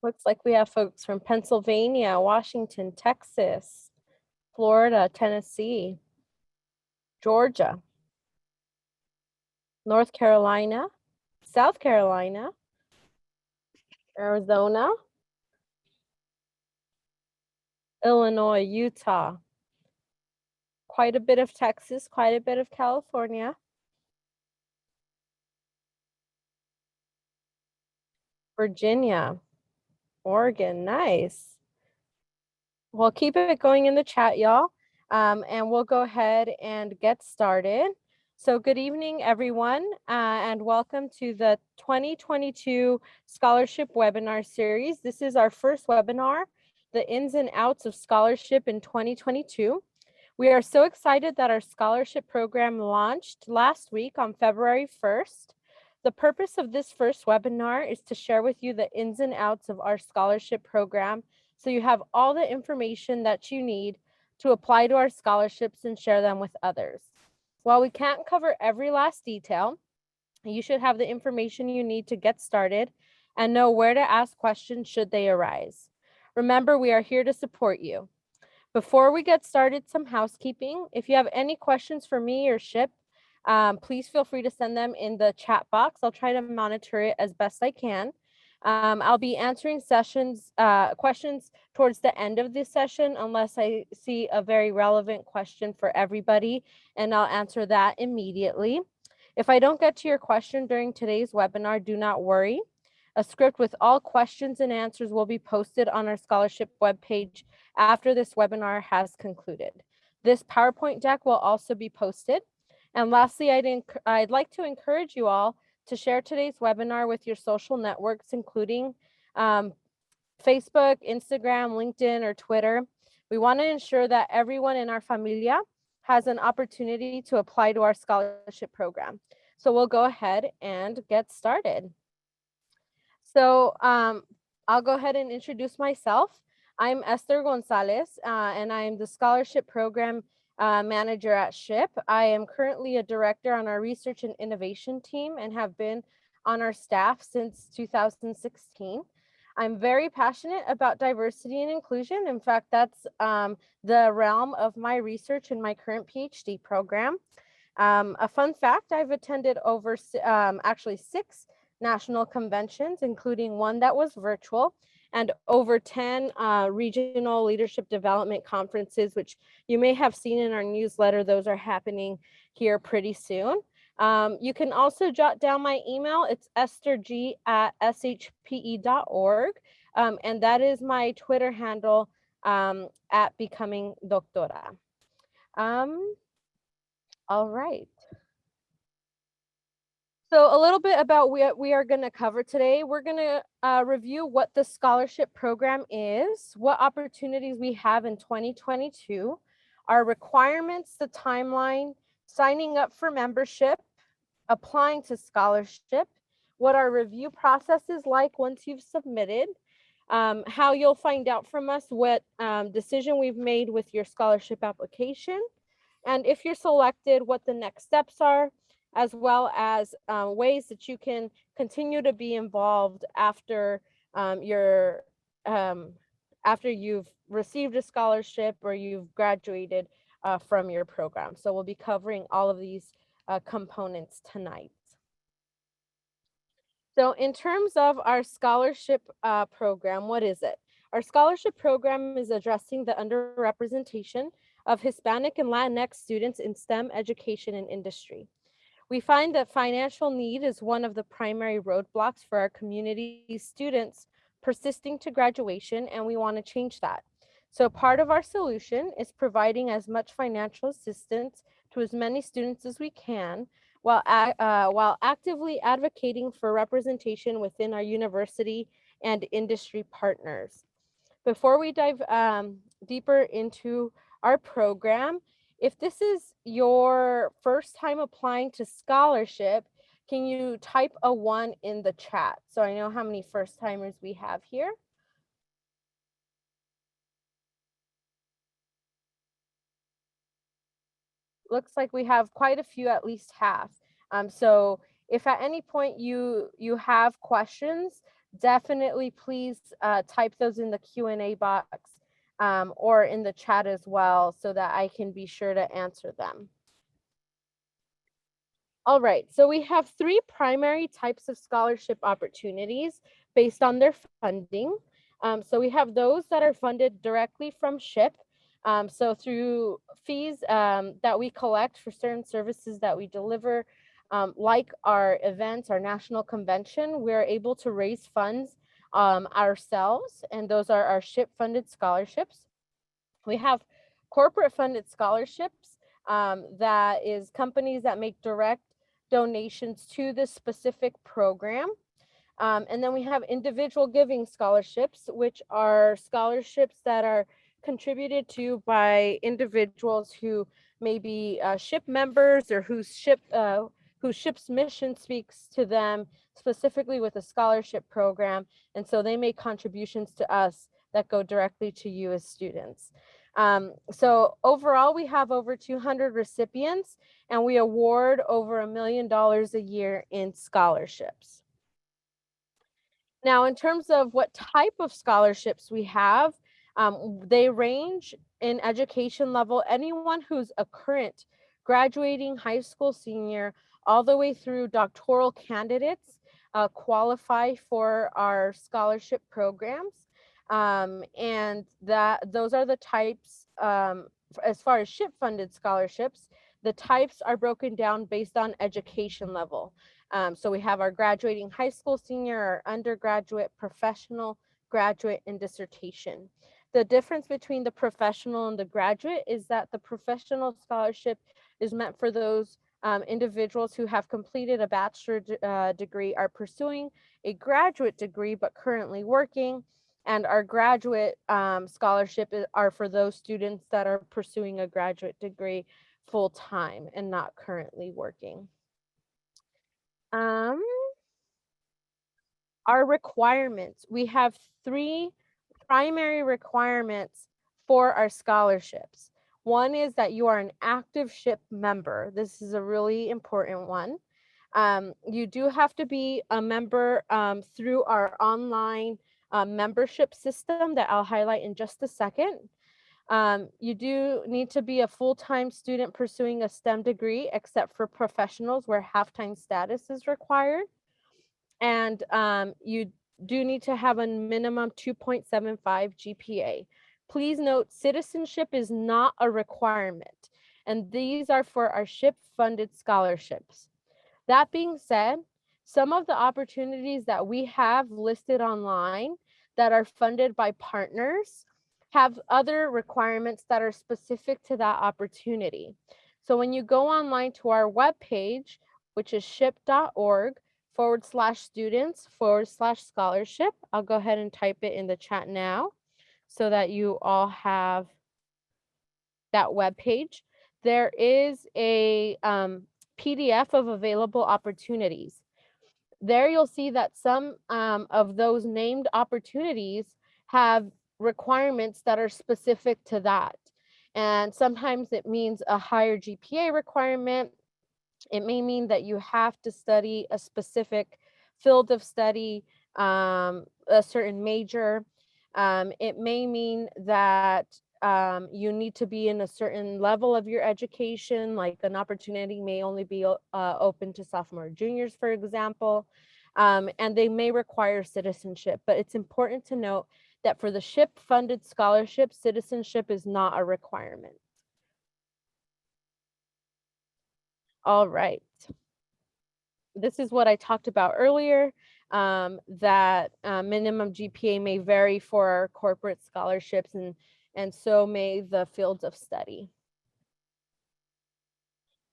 Looks like we have folks from Pennsylvania, Washington, Texas, Florida, Tennessee, Georgia, North Carolina, South Carolina, Arizona, Illinois, Utah, quite a bit of Texas, quite a bit of California, Virginia, Oregon, nice. Well, keep it going in the chat, y'all, and we'll go ahead and get started. So good evening, everyone, and welcome to the 2022 Scholarship Webinar Series. This is our first webinar, the ins and outs of scholarship in 2022. We are so excited that our scholarship program launched last week on February 1st. The purpose of this first webinar is to share with you the ins and outs of our scholarship program, so you have all the information that you need to apply to our scholarships and share them with others. While we can't cover every last detail, you should have the information you need to get started and know where to ask questions should they arise. Remember, we are here to support you. Before we get started, some housekeeping. If you have any questions for me or SHPE, please feel free to send them in the chat box. I'll try to monitor it as best I can. I'll be answering questions towards the end of this session unless I see a very relevant question for everybody, and I'll answer that immediately. If I don't get to your question during today's webinar, do not worry. A script with all questions and answers will be posted on our scholarship webpage after this webinar has concluded. This PowerPoint deck will also be posted. And lastly, I'd like to encourage you all to share today's webinar with your social networks, including Facebook, Instagram, LinkedIn, or Twitter. We want to ensure that everyone in our familia has an opportunity to apply to our scholarship program. So we'll go ahead and get started. So I'll go ahead and introduce myself. I'm Esther Gonzalez, and I'm the scholarship program manager at SHPE. I am currently a director on our research and innovation team and have been on our staff since 2016. I'm very passionate about diversity and inclusion. In fact, that's the realm of my research in my current PhD program. A fun fact, I've attended over actually 6 national conventions, including one that was virtual, and over 10 regional leadership development conferences, which you may have seen in our newsletter. Those are happening here pretty soon. You can also jot down my email. It's esterg@shpe.org. And that is my Twitter handle at Becoming Doctora. All right. So a little bit about what we are going to cover today. We're going to review what the scholarship program is, what opportunities we have in 2022, our requirements, the timeline, signing up for membership, applying to scholarship, what our review process is like once you've submitted, how you'll find out from us what decision we've made with your scholarship application, and if you're selected, what the next steps are, as well as ways that you can continue to be involved after after you've received a scholarship or you've graduated from your program. So we'll be covering all of these components tonight. So in terms of our scholarship program, what is it? Our scholarship program is addressing the underrepresentation of Hispanic and Latinx students in STEM education and industry. We find that financial need is one of the primary roadblocks for our community students persisting to graduation, and we want to change that. So part of our solution is providing as much financial assistance to as many students as we can, while actively advocating for representation within our university and industry partners. Before we dive deeper into our program, if this is your first time applying to scholarship, can you type a 1 in the chat? So I know how many first timers we have here. Looks like we have quite a few, at least half. So if at any point you have questions, definitely please type those in the Q&A box or in the chat as well so that I can be sure to answer them. All right, so we have three primary types of scholarship opportunities based on their funding. So we have those that are funded directly from SHPE. So through fees that we collect for certain services that we deliver, like our events, our national convention, we're able to raise funds ourselves, and those are our SHPE funded scholarships. We have corporate funded scholarships, that is companies that make direct donations to this specific program. And then we have individual giving scholarships, which are scholarships that are contributed to by individuals who may be SHPE members or whose SHPE's mission speaks to them specifically with a scholarship program. And so they make contributions to us that go directly to you as students. So overall, we have over 200 recipients, and we award over $1 million a year in scholarships. Now, in terms of what type of scholarships we have, they range in education level. Anyone who's a current graduating high school senior all the way through doctoral candidates qualify for our scholarship programs. And those are the types, as far as SHPE funded scholarships, the types are broken down based on education level. So we have our graduating high school senior, our undergraduate, professional, graduate, and dissertation. The difference between the professional and the graduate is that the professional scholarship is meant for those individuals who have completed a bachelor degree, are pursuing a graduate degree, but currently working. And our graduate scholarship are for those students that are pursuing a graduate degree full time and not currently working. Our requirements, we have three primary requirements for our scholarships. One is that you are an active SHPE member. This is a really important one. You do have to be a member through our online membership system that I'll highlight in just a second. You do need to be a full-time student pursuing a STEM degree, except for professionals where half-time status is required. And you do need to have a minimum 2.75 GPA. Please note, citizenship is not a requirement, and these are for our SHPE funded scholarships. That being said, some of the opportunities that we have listed online that are funded by partners have other requirements that are specific to that opportunity. So when you go online to our webpage, which is shpe.org/students/scholarship, I'll go ahead and type it in the chat now so that you all have that webpage. There is a PDF of available opportunities. There you'll see that some of those named opportunities have requirements that are specific to that. And sometimes it means a higher GPA requirement. It may mean that you have to study a specific field of study, a certain major. It may mean that you need to be in a certain level of your education, like an opportunity may only be open to sophomore or juniors, for example, and they may require citizenship. But it's important to note that for the SHPE funded scholarship, citizenship is not a requirement. All right. This is what I talked about earlier, that minimum GPA may vary for our corporate scholarships, and so may the fields of study.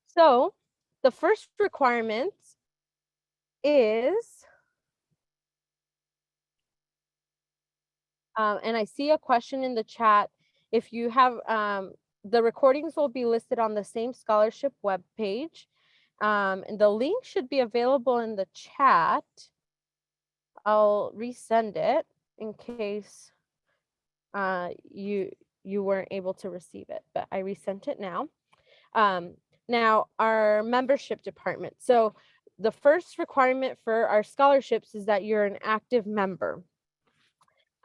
So the first requirement is, and I see a question in the chat, if you have, the recordings will be listed on the same scholarship webpage. And the link should be available in the chat. I'll resend it in case you weren't able to receive it, but I resent it now. Now, our membership department. So the first requirement for our scholarships is that you're an active member.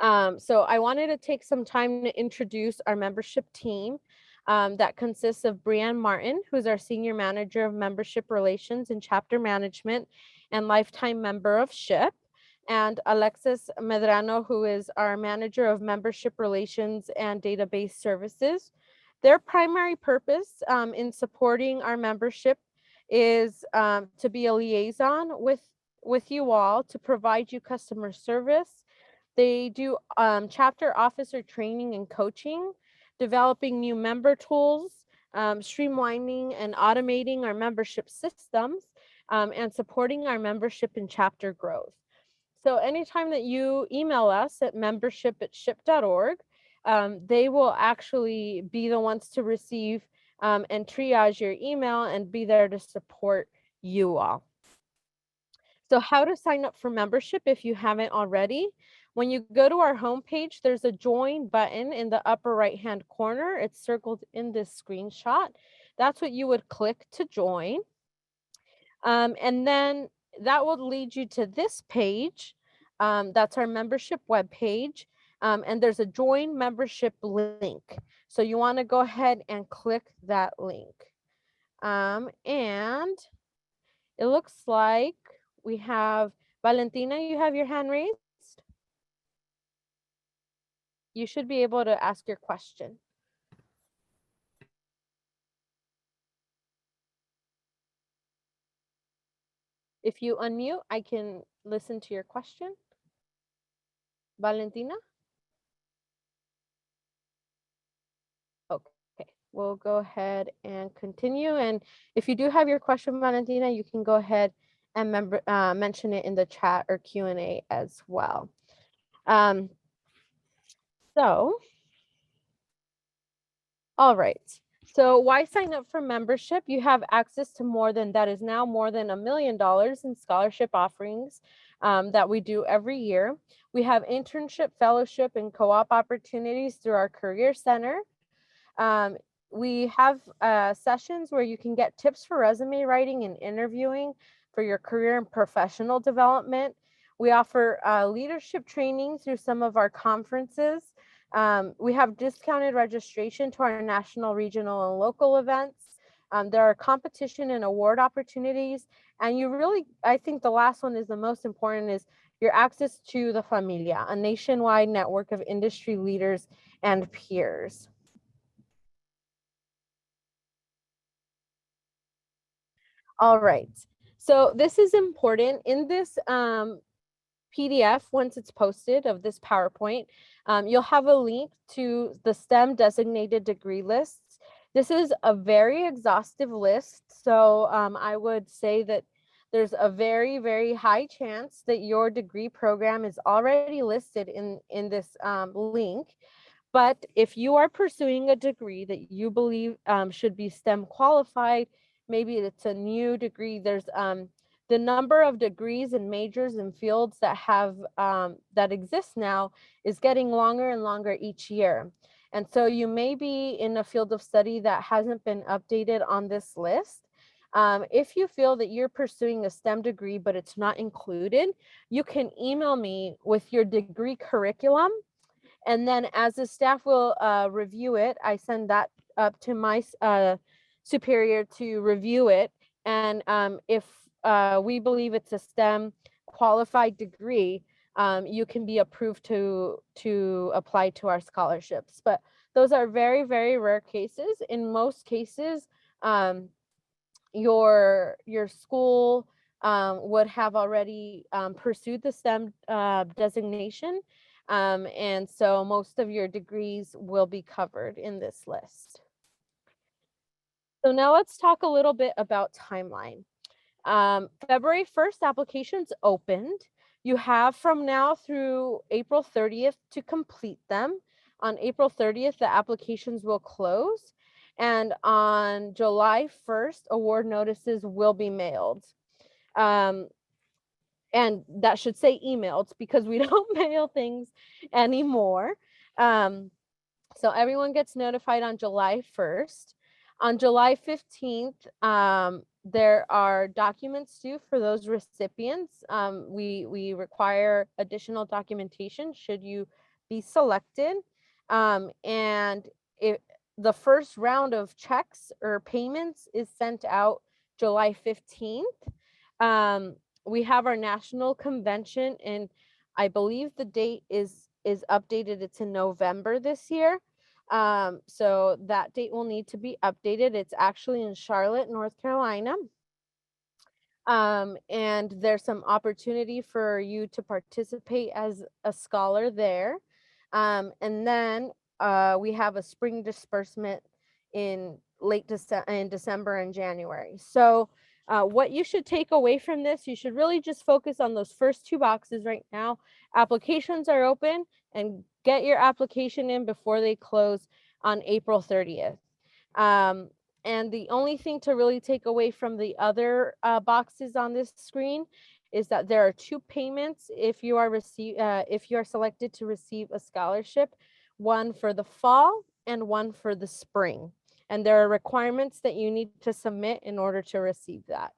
So I wanted to take some time to introduce our membership team that consists of Brianne Martin, who's our Senior Manager of Membership Relations and Chapter Management and lifetime member of SHPE, and Alexis Medrano, who is our Manager of Membership Relations and Database Services. Their primary purpose in supporting our membership is to be a liaison with you all, to provide you customer service. They do chapter officer training and coaching, developing new member tools, streamlining and automating our membership systems, and supporting our membership and chapter growth. So anytime that you email us at membership@ship.org, they will actually be the ones to receive and triage your email and be there to support you all. So how to sign up for membership if you haven't already. When you go to our homepage, there's a join button in the upper right-hand corner. It's circled in this screenshot. That's what you would click to join. And then that will lead you to this page. That's our membership webpage. And there's a join membership link. So you want to go ahead and click that link. And it looks like we have Valentina, you have your hand raised. You should be able to ask your question. If you unmute, I can listen to your question. Valentina? Okay, we'll go ahead and continue. And if you do have your question, Valentina, you can go ahead and mention it in the chat or Q&A as well. All right. So why sign up for membership? You have access to more than $1 million in scholarship offerings that we do every year. We have internship, fellowship, and co-op opportunities through our Career Center. We have sessions where you can get tips for resume writing and interviewing for your career and professional development. We offer leadership training through some of our conferences. We have discounted registration to our national, regional, and local events. There are competition and award opportunities. And I think the last one is the most important, is your access to the Familia, a nationwide network of industry leaders and peers. All right, so this is important. In this PDF, once it's posted, of this PowerPoint, you'll have a link to the STEM designated degree lists. This is a very exhaustive list, so I would say that there's a very, very high chance that your degree program is already listed in this link. But if you are pursuing a degree that you believe should be STEM qualified, maybe it's a new degree, there's the number of degrees and majors and fields that have that exist now is getting longer and longer each year. And so you may be in a field of study that hasn't been updated on this list. If you feel that you're pursuing a STEM degree, but it's not included, you can email me with your degree curriculum. And then as the staff will review it, I send that up to my superior to review it. And if we believe it's a STEM qualified degree, you can be approved to apply to our scholarships. But those are very, very rare cases. In most cases, your school would have already pursued the STEM designation. And so most of your degrees will be covered in this list. So now let's talk a little bit about timeline. February 1st, applications opened. You have from now through April 30th to complete them. On April 30th, the applications will close. And on July 1st, award notices will be mailed. And that should say emailed, because we don't mail things anymore. So everyone gets notified on July 1st. On July 15th, There are documents due for those recipients. We require additional documentation should you be selected. And the first round of checks or payments is sent out July 15th. We have our national convention, and I believe the date is updated. It's in November this year. So that date will need to be updated. It's actually in Charlotte, North Carolina. And there's some opportunity for you to participate as a scholar there. And then we have a spring disbursement in December and January. So what you should take away from this, you should really just focus on those first two boxes right now. Applications are open, and get your application in before they close on April 30th. And the only thing to really take away from the other boxes on this screen is that there are two payments if you are selected to receive a scholarship, one for the fall and one for the spring. And there are requirements that you need to submit in order to receive that.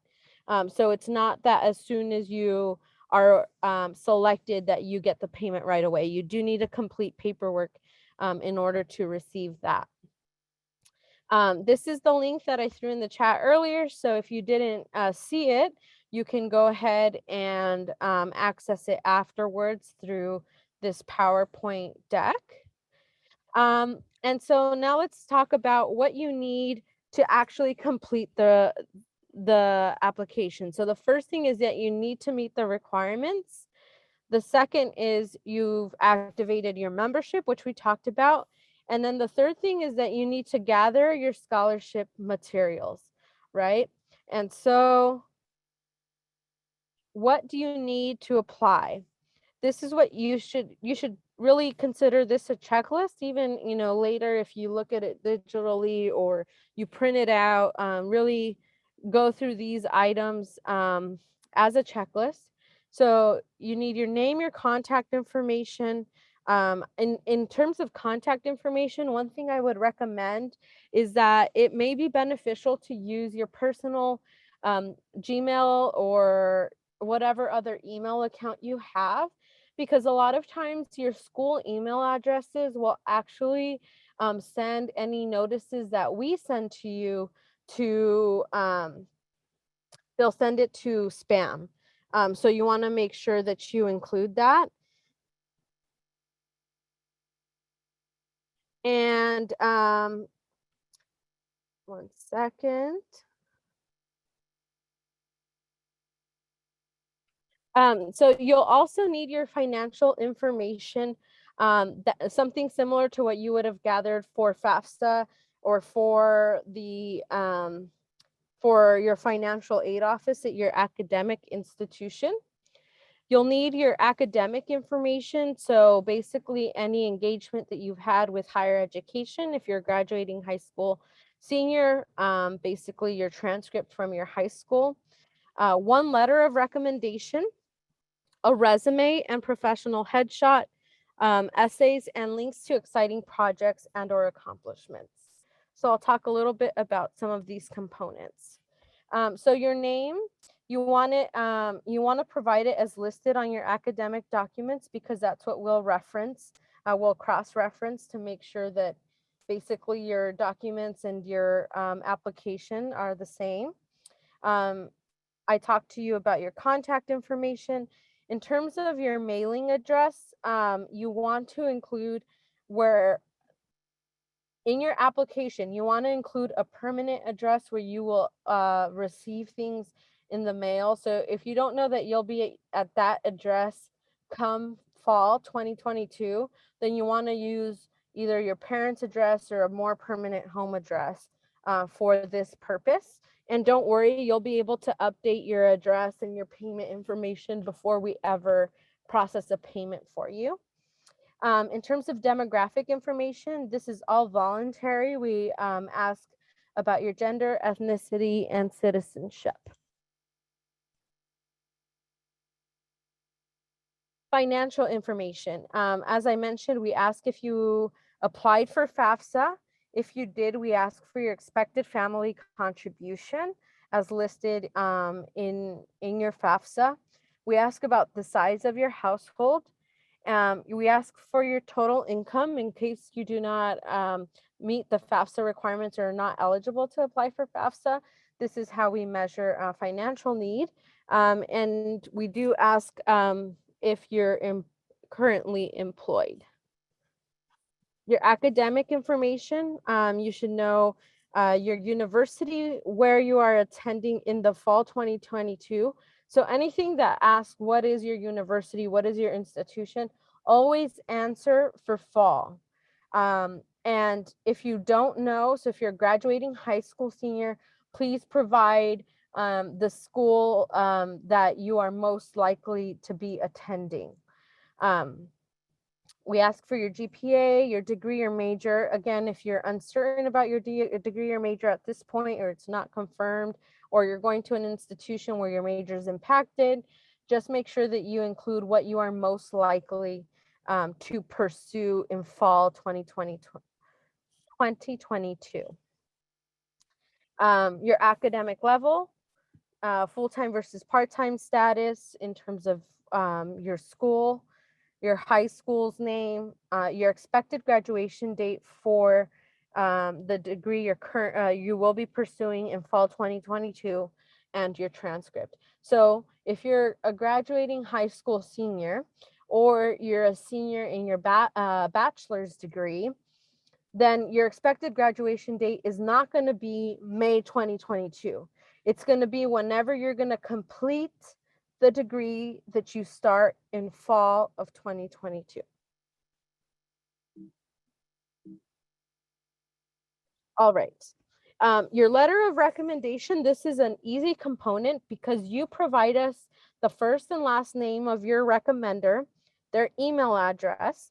So it's not that as soon as you are selected that you get the payment right away. You do need to complete paperwork in order to receive that. This is the link that I threw in the chat earlier. So if you didn't see it, you can go ahead and access it afterwards through this PowerPoint deck. And so now let's talk about what you need to actually complete the application. So the first thing is that you need to meet the requirements. The second is you've activated your membership, which we talked about. And then the third thing is that you need to gather your scholarship materials, right? And so what do you need to apply? This is what you should really consider this a checklist, even, later if you look at it digitally or you print it out, really go through these items as a checklist. So you need your name, your contact information. In terms of contact information, one thing I would recommend is that it may be beneficial to use your personal Gmail or whatever other email account you have, because a lot of times your school email addresses will actually send any notices that we send to you to, they'll send it to spam. So you want to make sure that you include that. And 1 second. So you'll also need your financial information, something similar to what you would have gathered for FAFSA or for the for your financial aid office at your academic institution. You'll need your academic information. So basically any engagement that you've had with higher education, if you're graduating high school senior, basically your transcript from your high school, one letter of recommendation, a resume and professional headshot, essays, and links to exciting projects and/or accomplishments. So I'll talk a little bit about some of these components. So your name, you want to provide it as listed on your academic documents, because that's what we'll reference. We'll cross-reference to make sure that basically your documents and your application are the same. I talked to you about your contact information. In terms of your mailing address, you want to include where in your application, you want to include a permanent address where you will receive things in the mail. So if you don't know that you'll be at that address come fall 2022, then you want to use either your parents' address or a more permanent home address for this purpose. And don't worry, you'll be able to update your address and your payment information before we ever process a payment for you. In terms of demographic information, this is all voluntary. We ask about your gender, ethnicity, and citizenship. Financial information. As I mentioned, we ask if you applied for FAFSA. If you did, we ask for your expected family contribution, as listed in your FAFSA. We ask about the size of your household. We ask for your total income in case you do not meet the FAFSA requirements or are not eligible to apply for FAFSA. This is how we measure financial need. And we do ask if you're currently employed. Your academic information, you should know your university, where you are attending in the fall 2022. So anything that asks what is your university, what is your institution, always answer for fall. And if you don't know, so if you're graduating high school senior, please provide the school that you are most likely to be attending. We ask for your GPA, your degree or major. Again, if you're uncertain about your degree or major at this point, or it's not confirmed, or you're going to an institution where your major is impacted, just make sure that you include what you are most likely to pursue in fall 2022. Your academic level, full-time versus part-time status in terms of your school, your high school's name, your expected graduation date for the degree you will be pursuing in fall 2022, and your transcript. So if you're a graduating high school senior, or you're a senior in your bachelor's degree, then your expected graduation date is not going to be May 2022. It's going to be whenever you're going to complete the degree that you start in fall of 2022. All right. Your letter of recommendation, this is an easy component because you provide us the first and last name of your recommender, their email address,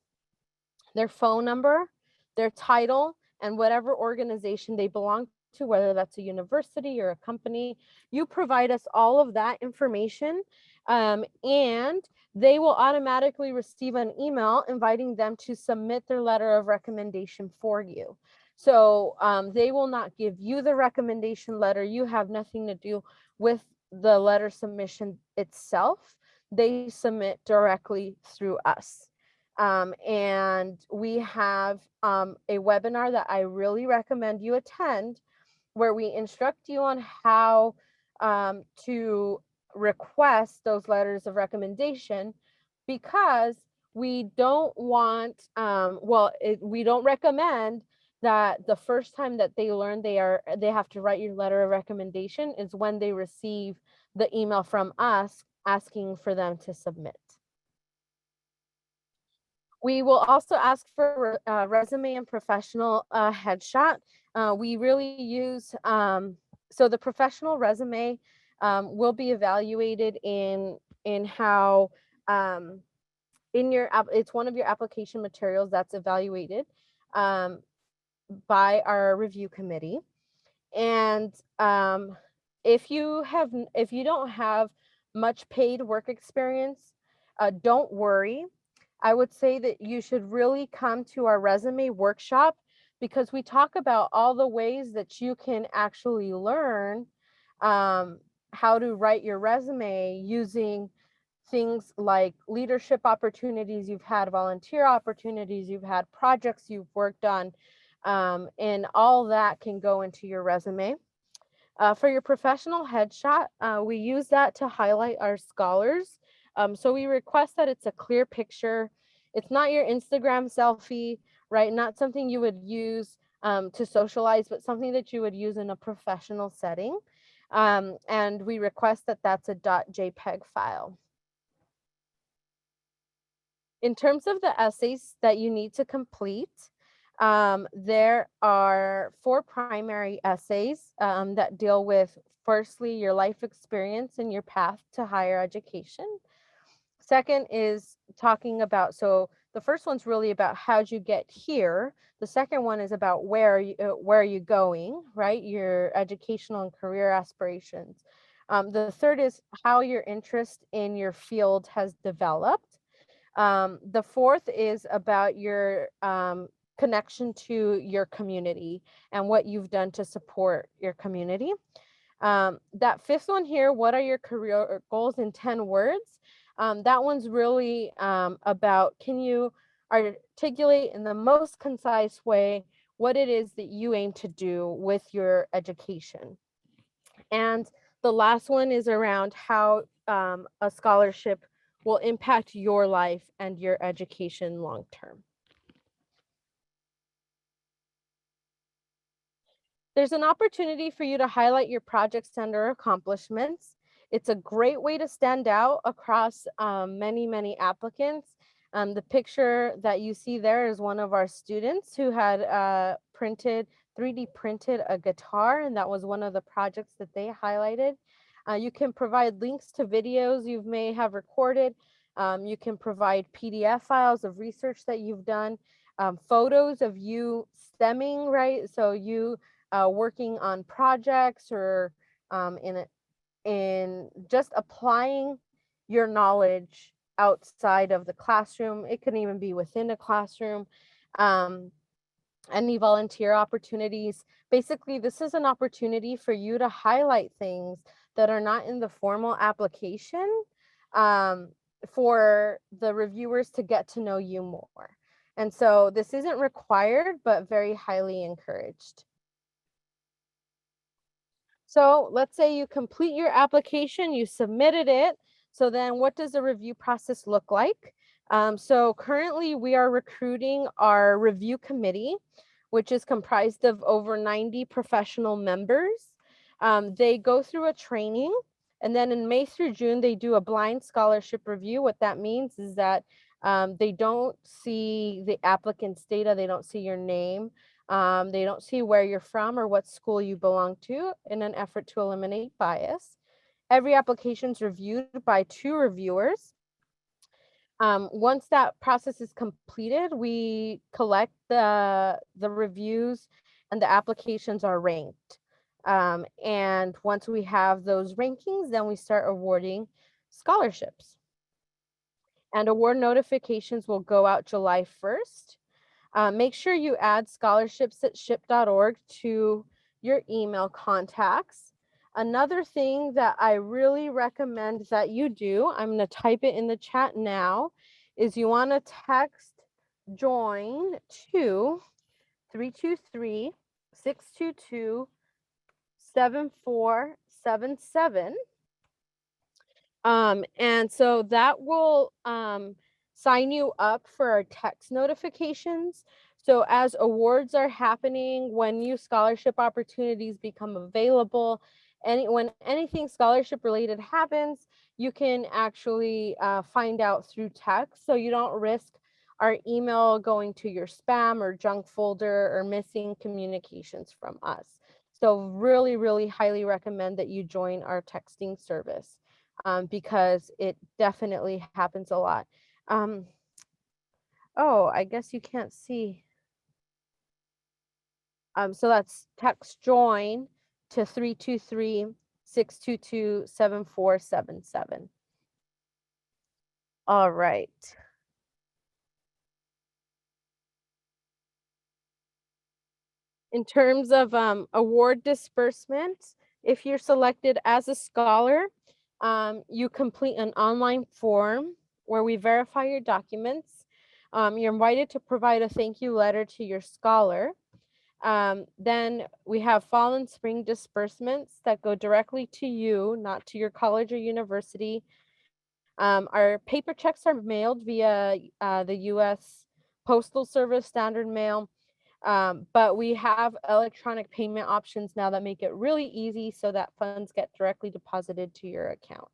their phone number, their title, and whatever organization they belong to, whether that's a university or a company. You provide us all of that information, and they will automatically receive an email inviting them to submit their letter of recommendation for you. So they will not give you the recommendation letter. You have nothing to do with the letter submission itself. They submit directly through us. And we have a webinar that I really recommend you attend, where we instruct you on how to request those letters of recommendation, because we don't want, we don't recommend that the first time that they learn they have to write your letter of recommendation is when they receive the email from us asking for them to submit. We will also ask for a resume and professional headshot. We really use, so the professional resume will be evaluated in how, it's one of your application materials that's evaluated by our review committee. And if you don't have much paid work experience, don't worry. I would say that you should really come to our resume workshop, because we talk about all the ways that you can actually learn how to write your resume using things like leadership opportunities you've had, volunteer opportunities you've had, projects you've worked on, and all that can go into your resume. For your professional headshot, we use that to highlight our scholars. So we request that it's a clear picture. It's not your Instagram selfie, right? Not something you would use to socialize, but something that you would use in a professional setting. And we request that that's a .jpeg file. In terms of the essays that you need to complete, there are 4 primary essays that deal with, firstly, your life experience and your path to higher education. Second is talking about, so the first one's really about how'd you get here. The second one is about where are you going, right? Your educational and career aspirations. The third is how your interest in your field has developed. The fourth is about your connection to your community and what you've done to support your community. That fifth one here, what are your career goals in 10 words? That one's really about, can you articulate in the most concise way what it is that you aim to do with your education? And the last one is around how a scholarship will impact your life and your education long term. There's an opportunity for you to highlight your projects and/or accomplishments. It's a great way to stand out across many, many applicants. The picture that you see there is one of our students who had 3D printed a guitar, and that was one of the projects that they highlighted. You can provide links to videos you may have recorded. You can provide PDF files of research that you've done, photos of you STEMing, right? So you working on projects or in just applying your knowledge outside of the classroom. It can even be within a classroom. Any volunteer opportunities. Basically, this is an opportunity for you to highlight things that are not in the formal application, for the reviewers to get to know you more. And so this isn't required, but very highly encouraged. So let's say you complete your application, you submitted it. So then what does the review process look like? So currently we are recruiting our review committee, which is comprised of over 90 professional members. They go through a training, and then in May through June, they do a blind scholarship review. What that means is that they don't see the applicant's data, they don't see your name. They don't see where you're from or what school you belong to in an effort to eliminate bias. Every application is reviewed by 2 reviewers. Once that process is completed, we collect the reviews and the applications are ranked. And once we have those rankings, then we start awarding scholarships. And award notifications will go out July 1st. Make sure you add scholarships@ship.org to your email contacts. Another thing that I really recommend that you do, I'm going to type it in the chat now, is you want to text join to 323-622-7477. And so that will sign you up for our text notifications. So as awards are happening, when new scholarship opportunities become available, when anything scholarship related happens, you can actually find out through text. So you don't risk our email going to your spam or junk folder or missing communications from us. So really, really highly recommend that you join our texting service. Because it definitely happens a lot. Oh, I guess you can't see. So that's text join to 323-622-7477. All right. In terms of award disbursement, if you're selected as a scholar, you complete an online form where we verify your documents. You're invited to provide a thank you letter to your scholar. Then we have fall and spring disbursements that go directly to you, not to your college or university. Our paper checks are mailed via the U.S. Postal Service standard mail. But we have electronic payment options now that make it really easy so that funds get directly deposited to your account.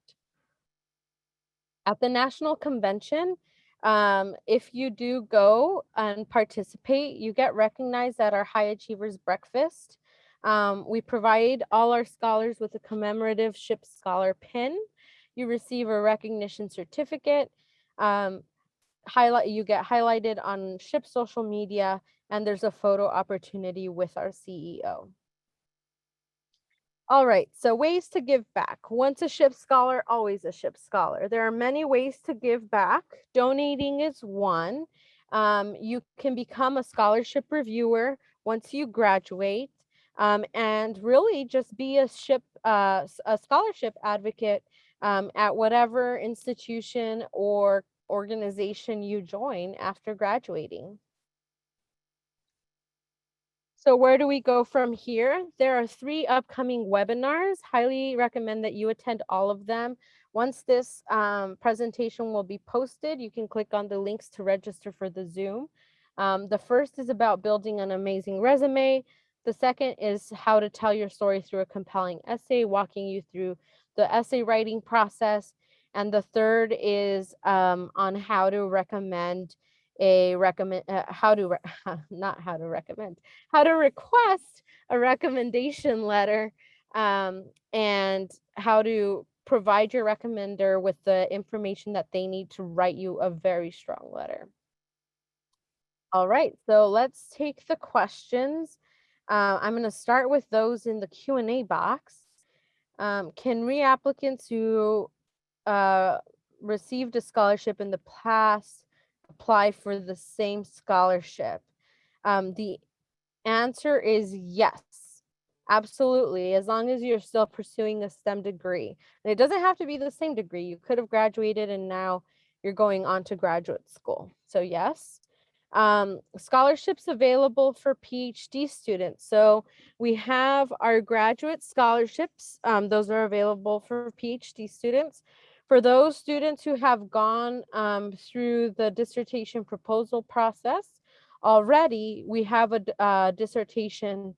At the National Convention, if you do go and participate, you get recognized at our High Achievers Breakfast. We provide all our scholars with a commemorative SHPE Scholar pin. You receive a recognition certificate. You get highlighted on SHPE social media, and there's a photo opportunity with our CEO. All right, so ways to give back. Once a SHPE scholar, always a SHPE scholar. There are many ways to give back. Donating is one. You can become a scholarship reviewer once you graduate. and really just be a scholarship advocate at whatever institution or organization you join after graduating. So where do we go from here? There are 3 upcoming webinars. Highly recommend that you attend all of them. Once this presentation will be posted, you can click on the links to register for the Zoom. The first is about building an amazing resume. The second is how to tell your story through a compelling essay, walking you through the essay writing process. And the third is on how to recommend not how to recommend, how to request a recommendation letter, and how to provide your recommender with the information that they need to write you a very strong letter. All right, so let's take the questions. I'm going to start with those in the Q&A box. Can reapplicants who received a scholarship in the past apply for the same scholarship? The answer is yes, absolutely, as long as you're still pursuing a STEM degree. And it doesn't have to be the same degree. You could have graduated and now you're going on to graduate school. So yes. Scholarships available for PhD students. So we have our graduate scholarships. Those are available for PhD students. For those students who have gone through the dissertation proposal process, already we have a dissertation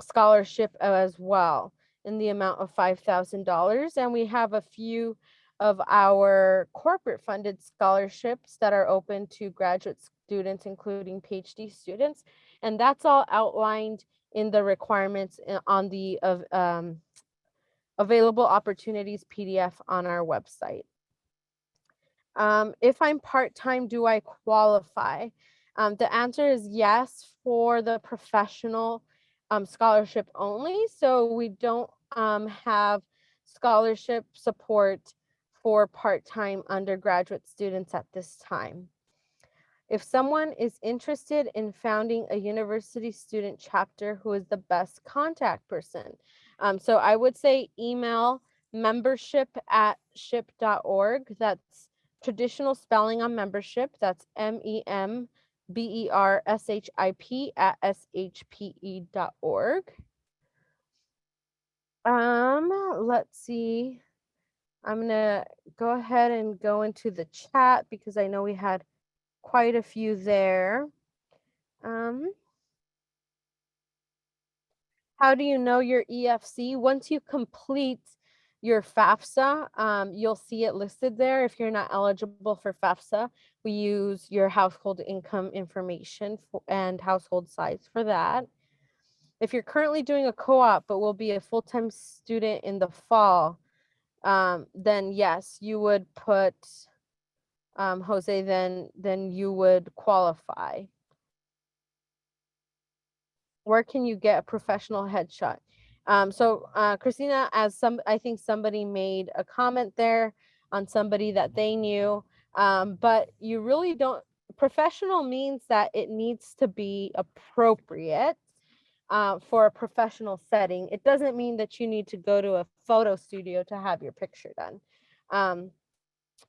scholarship as well in the amount of $5,000, and we have a few of our corporate funded scholarships that are open to graduate students, including PhD students, and that's all outlined in the requirements on the available opportunities PDF on our website. If I'm part-time, do I qualify? The answer is yes for the professional scholarship only. So we don't have scholarship support for part-time undergraduate students at this time. If someone is interested in founding a university student chapter, who is the best contact person? So I would say email membership@ship.org. That's traditional spelling on membership. That's membership@shpe.org. Let's see. I'm gonna go ahead and go into the chat because I know we had quite a few there. How do you know your EFC? Once you complete your FAFSA, you'll see it listed there. If you're not eligible for FAFSA, we use your household income information and household size for that. If you're currently doing a co-op but will be a full-time student in the fall, then yes, you would put, Jose, then you would qualify. Where can you get a professional headshot? So Christina, I think somebody made a comment there on somebody that they knew, but you really don't, professional means that it needs to be appropriate for a professional setting. It doesn't mean that you need to go to a photo studio to have your picture done.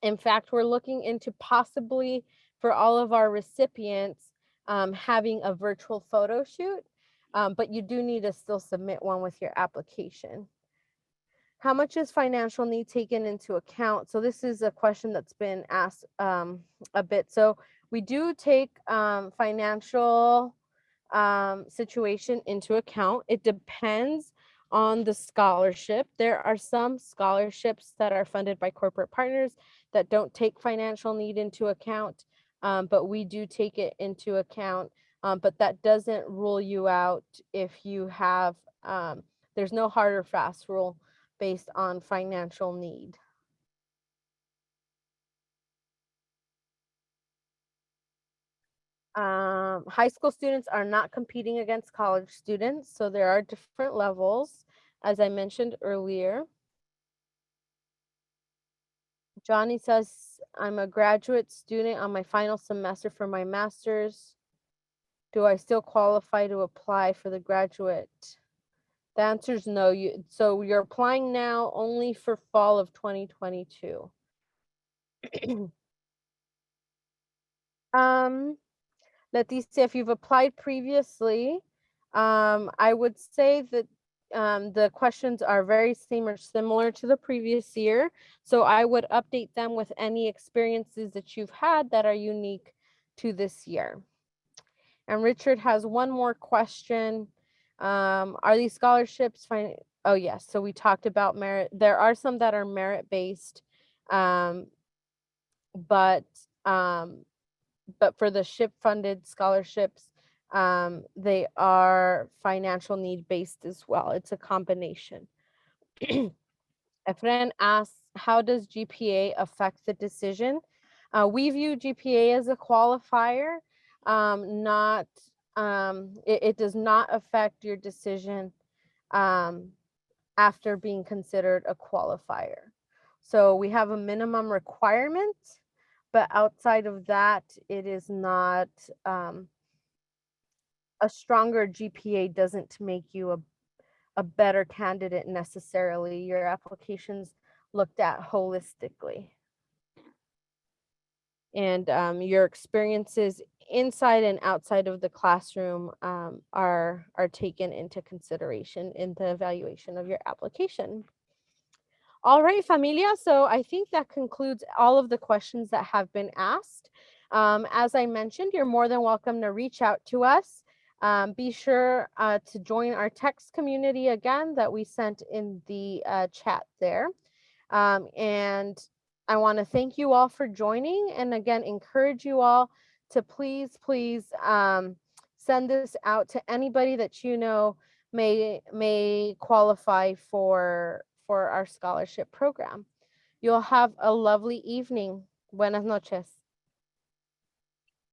In fact, we're looking into possibly for all of our recipients having a virtual photo shoot, but you do need to still submit one with your application. How much is financial need taken into account? So this is a question that's been asked a bit. So we do take financial situation into account. It depends on the scholarship. There are some scholarships that are funded by corporate partners that don't take financial need into account, but we do take it into account. But that doesn't rule you out if you have, there's no hard or fast rule based on financial need. High school students are not competing against college students, so there are different levels, as I mentioned earlier. Johnny says, I'm a graduate student on my final semester for my master's. Do I still qualify to apply for the graduate? The answer is no. So you're applying now only for fall of 2022. Leticia, if you've applied previously, I would say that the questions are very same or similar to the previous year. So I would update them with any experiences that you've had that are unique to this year. And Richard has one more question. Are these scholarships fine? Oh, yes. So we talked about merit. There are some that are merit-based, but for the SHPE-funded scholarships, they are financial need-based as well. It's a combination. Efren asks, how does GPA affect the decision? We view GPA as a qualifier, it does not affect your decision after being considered a qualifier. So we have a minimum requirement, but outside of that, it is not, a stronger GPA doesn't make you a better candidate necessarily. Your application's looked at holistically. And your experiences inside and outside of the classroom are taken into consideration in the evaluation of your application. All right, familia. So I think that concludes all of the questions that have been asked. As I mentioned, you're more than welcome to reach out to us. Be sure to join our text community again that we sent in the chat there. And I want to thank you all for joining, and again, encourage you all to please send this out to anybody that you know may qualify for our scholarship program. You'll have a lovely evening. Buenas noches.